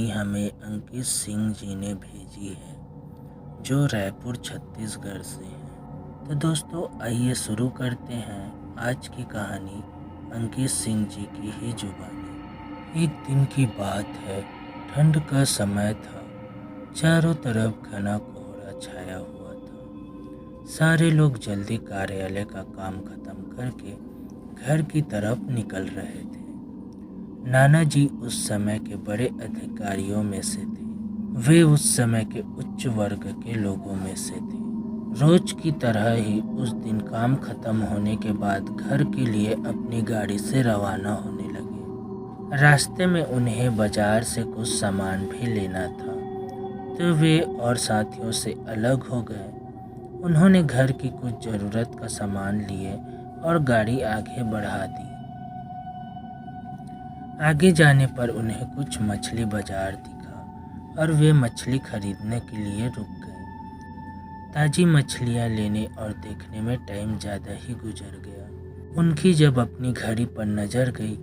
हमें अंकित सिंह जी ने भेजी है, जो रायपुर छत्तीसगढ़ से हैं। तो दोस्तों आइए शुरू करते हैं आज की कहानी अंकित सिंह जी की ही जुबानी। एक दिन की बात है, ठंड का समय था, चारों तरफ घना कोहरा छाया हुआ था। सारे लोग जल्दी कार्यालय का काम खत्म करके घर की तरफ निकल रहे थे। नाना जी उस समय के बड़े अधिकारियों में से थे। वे उस समय के उच्च वर्ग के लोगों में से थे। रोज की तरह ही उस दिन काम खत्म होने के बाद घर के लिए अपनी गाड़ी से रवाना होने लगे। रास्ते में उन्हें बाजार से कुछ सामान भी लेना था, तो वे और साथियों से अलग हो गए। उन्होंने घर की कुछ ज़रूरत का सामान लिए और गाड़ी आगे बढ़ा दी। आगे जाने पर उन्हें कुछ मछली बाजार दिखा और वे मछली खरीदने के लिए रुक गए। ताज़ी मछलियाँ लेने और देखने में टाइम ज़्यादा ही गुजर गया। उनकी जब अपनी घड़ी पर नज़र गई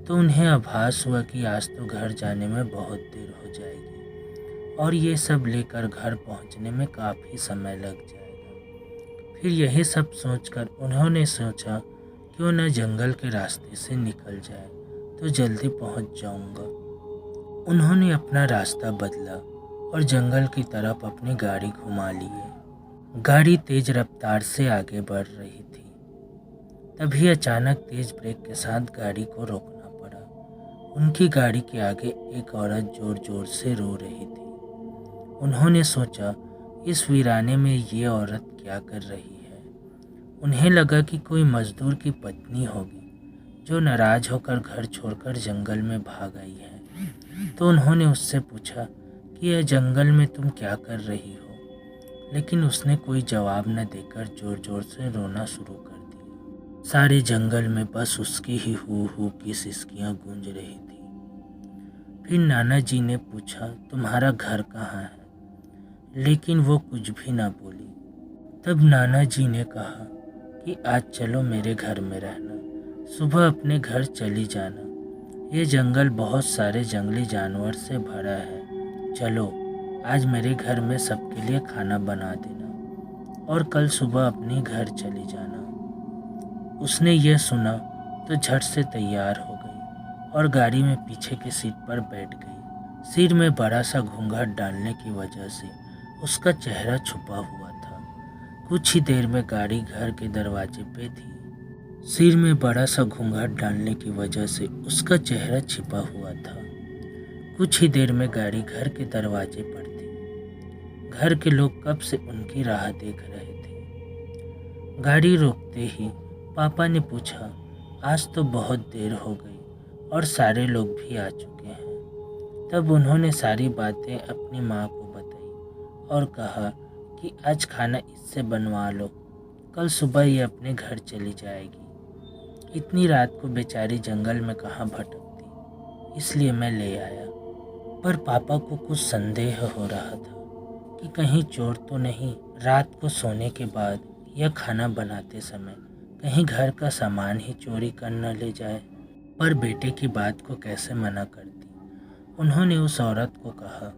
तो उन्हें आभास हुआ कि आज तो घर जाने में बहुत देर हो जाएगी और ये सब लेकर घर पहुंचने में काफ़ी समय लग जाएगा। फिर यही सब सोचकर उन्होंने सोचा क्यों न जंगल के रास्ते से निकल जाए तो जल्दी पहुंच जाऊंगा। उन्होंने अपना रास्ता बदला और जंगल की तरफ अपनी गाड़ी घुमा लिए। गाड़ी तेज रफ्तार से आगे बढ़ रही थी। तभी अचानक तेज ब्रेक के साथ गाड़ी को रोकना पड़ा। उनकी गाड़ी के आगे एक औरत जोर जोर से रो रही थी। उन्होंने सोचा इस वीराने में ये औरत क्या कर रही है। उन्हें लगा कि कोई मजदूर की पत्नी होगी जो नाराज होकर घर छोड़कर जंगल में भाग आई है। तो उन्होंने उससे पूछा कि यह जंगल में तुम क्या कर रही हो, लेकिन उसने कोई जवाब न देकर जोर जोर से रोना शुरू कर दिया। सारे जंगल में बस उसकी ही हू की सिसकियां गूंज रही थी। फिर नाना जी ने पूछा तुम्हारा घर कहाँ है, लेकिन वो कुछ भी ना बोली। तब नाना जी ने कहा कि आज चलो मेरे घर में रहना, सुबह अपने घर चली जाना। ये जंगल बहुत सारे जंगली जानवर से भरा है। चलो आज मेरे घर में सबके लिए खाना बना देना और कल सुबह अपने घर चली जाना। उसने यह सुना तो झट से तैयार हो गई और गाड़ी में पीछे की सीट पर बैठ गई। सिर में बड़ा सा घूंघट डालने की वजह से उसका चेहरा छुपा हुआ था। कुछ ही देर में गाड़ी घर के दरवाजे पे थी। सिर में बड़ा सा घूंघट डालने की वजह से उसका चेहरा छिपा हुआ था। कुछ ही देर में गाड़ी घर के दरवाजे पर थी। घर के लोग कब से उनकी राह देख रहे थे। गाड़ी रोकते ही पापा ने पूछा आज तो बहुत देर हो गई और सारे लोग भी आ चुके हैं। तब उन्होंने सारी बातें अपनी माँ को बताई और कहा कि आज खाना इससे बनवा लो, कल सुबह ये अपने घर चली जाएगी। इतनी रात को बेचारी जंगल में कहाँ भटकती, इसलिए मैं ले आया। पर पापा को कुछ संदेह हो रहा था कि कहीं चोर तो नहीं रात को सोने के बाद या खाना बनाते समय कहीं घर का सामान ही चोरी कर न ले जाए। पर बेटे की बात को कैसे मना करती। उन्होंने उस औरत को कहा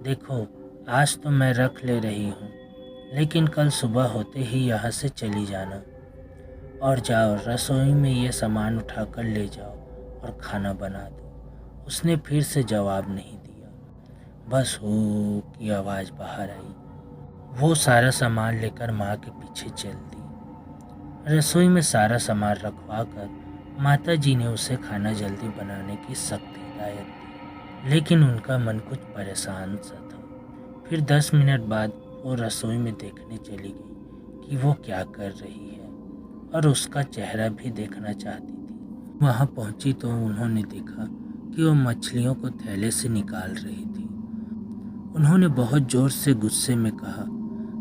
देखो आज तो मैं रख ले रही हूँ, लेकिन कल सुबह होते ही यहाँ से चली जाना और जाओ रसोई में ये सामान उठाकर ले जाओ और खाना बना दो। उसने फिर से जवाब नहीं दिया, बस हू की आवाज़ बाहर आई। वो सारा सामान लेकर माँ के पीछे चल दी। रसोई में सारा सामान रखवा कर माता जी ने उसे खाना जल्दी बनाने की सख्त हिदायत दी, लेकिन उनका मन कुछ परेशान सा था। फिर 10 मिनट बाद वो रसोई में देखने चली गई कि वो क्या कर रही है और उसका चेहरा भी देखना चाहती थी। वहाँ पहुँची तो उन्होंने देखा कि वो मछलियों को थैले से निकाल रही थी। उन्होंने बहुत ज़ोर से गुस्से में कहा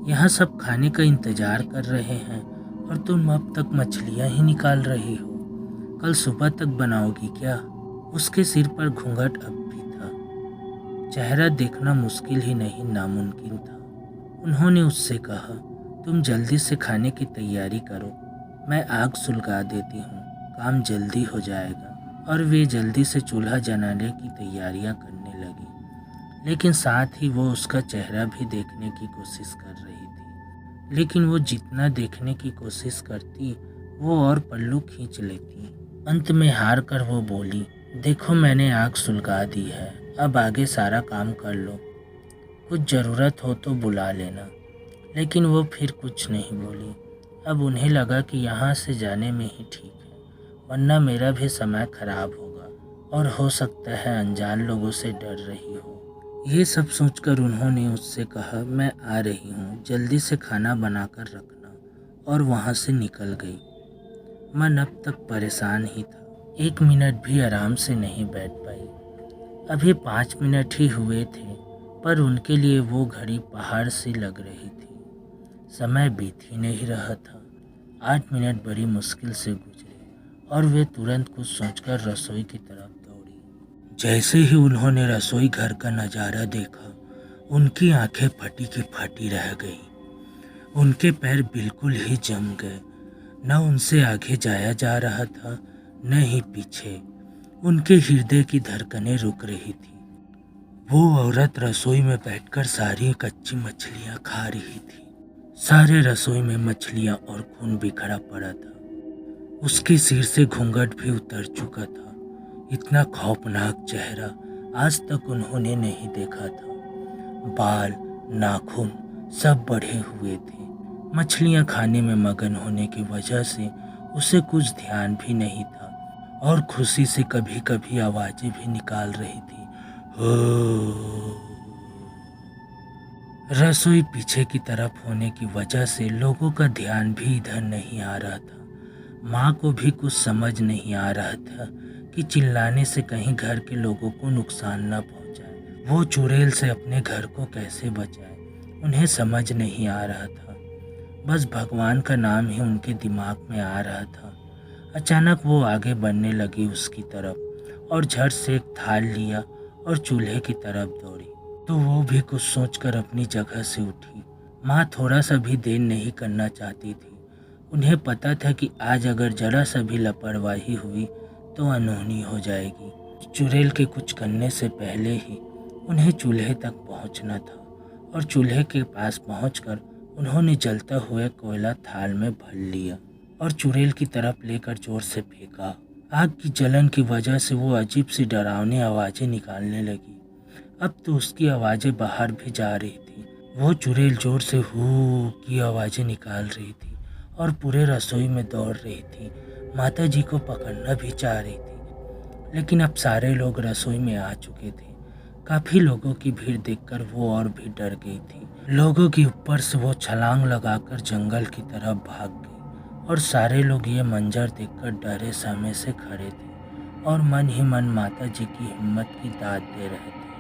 यहाँ सब खाने का इंतज़ार कर रहे हैं और तुम अब तक मछलियाँ ही निकाल रही हो, कल सुबह तक बनाओगी क्या। उसके सिर पर घूंघट अब भी था, चेहरा देखना मुश्किल ही नहीं नामुमकिन था। उन्होंने उससे कहा तुम जल्दी से खाने की तैयारी करो, मैं आग सुलगा देती हूँ, काम जल्दी हो जाएगा। और वे जल्दी से चूल्हा जलाने की तैयारियां करने लगी। लेकिन साथ ही वो उसका चेहरा भी देखने की कोशिश कर रही थी। लेकिन वो जितना देखने की कोशिश करती वो और पल्लू खींच लेती। अंत में हार कर वो बोली, देखो मैंने आँख सुलगा दी है, अब आगे सारा काम कर लो, कुछ ज़रूरत हो तो बुला लेना। लेकिन वो फिर कुछ नहीं बोली। अब उन्हें लगा कि यहाँ से जाने में ही ठीक है, वरना मेरा भी समय खराब होगा और हो सकता है अनजान लोगों से डर रही हो। ये सब सोचकर उन्होंने उससे कहा, मैं आ रही हूँ, जल्दी से खाना बनाकर रखना, और वहाँ से निकल गई। मन अब तक परेशान ही था, 1 मिनट भी आराम से नहीं बैठ पाई। अभी 5 मिनट ही हुए थे, पर उनके लिए वो घड़ी पहाड़ सी लग रही थी। समय बीत ही नहीं रहा था। 8 मिनट बड़ी मुश्किल से गुजरे और वे तुरंत कुछ सोचकर रसोई की तरफ दौड़ी। जैसे ही उन्होंने रसोई घर का नज़ारा देखा, उनकी आंखें फटी की फटी रह गई। उनके पैर बिल्कुल ही जम गए। न उनसे आगे जाया जा रहा था, न ही पीछे। उनके हृदय की धड़कनें रुक रही थी। वो औरत रसोई में बैठकर सारी कच्ची मछलियाँ खा रही थी। सारे रसोई में मछलियाँ और खून बिखरा पड़ा था। उसके सिर से घूंघट भी उतर चुका था। इतना खौफनाक चेहरा आज तक उन्होंने नहीं देखा था। बाल, नाखून सब बढ़े हुए थे। मछलियाँ खाने में मगन होने की वजह से उसे कुछ ध्यान भी नहीं था और खुशी से कभी कभी आवाज़ें भी निकाल रही थी। रसोई पीछे की तरफ होने की वजह से लोगों का ध्यान भी इधर नहीं आ रहा था। माँ को भी कुछ समझ नहीं आ रहा था कि चिल्लाने से कहीं घर के लोगों को नुकसान न पहुँचाए। वो चुड़ैल से अपने घर को कैसे बचाए, उन्हें समझ नहीं आ रहा था। बस भगवान का नाम ही उनके दिमाग में आ रहा था। अचानक वो आगे बढ़ने लगी उसकी तरफ और झट से एक थाल लिया और चूल्हे की तरफ दौड़ी। तो वो भी कुछ सोचकर अपनी जगह से उठी। माँ थोड़ा सा भी देर नहीं करना चाहती थी। उन्हें पता था कि आज अगर जरा सा भी लापरवाही हुई तो अनहोनी हो जाएगी। चुड़ैल के कुछ करने से पहले ही उन्हें चूल्हे तक पहुंचना था और चूल्हे के पास पहुंचकर उन्होंने जलता हुआ कोयला थाल में भर लिया और चुड़ैल की तरफ लेकर जोर से फेंका। आग की जलन की वजह से वो अजीब सी डरावनी आवाज़ें निकालने लगी। अब तो उसकी आवाज़ें बाहर भी जा रही थी। वो चुड़ैल जोर से हू की आवाज़ें निकाल रही थी और पूरे रसोई में दौड़ रही थी। माता जी को पकड़ना भी चाह रही थी, लेकिन अब सारे लोग रसोई में आ चुके थे। काफ़ी लोगों की भीड़ देखकर वो और भी डर गई थी। लोगों के ऊपर से वो छलांग लगाकर जंगल की तरफ भाग गई और सारे लोग ये मंजर देखकर डरे सहमे से खड़े थे और मन ही मन माता जी की हिम्मत की दाद दे रहे थे।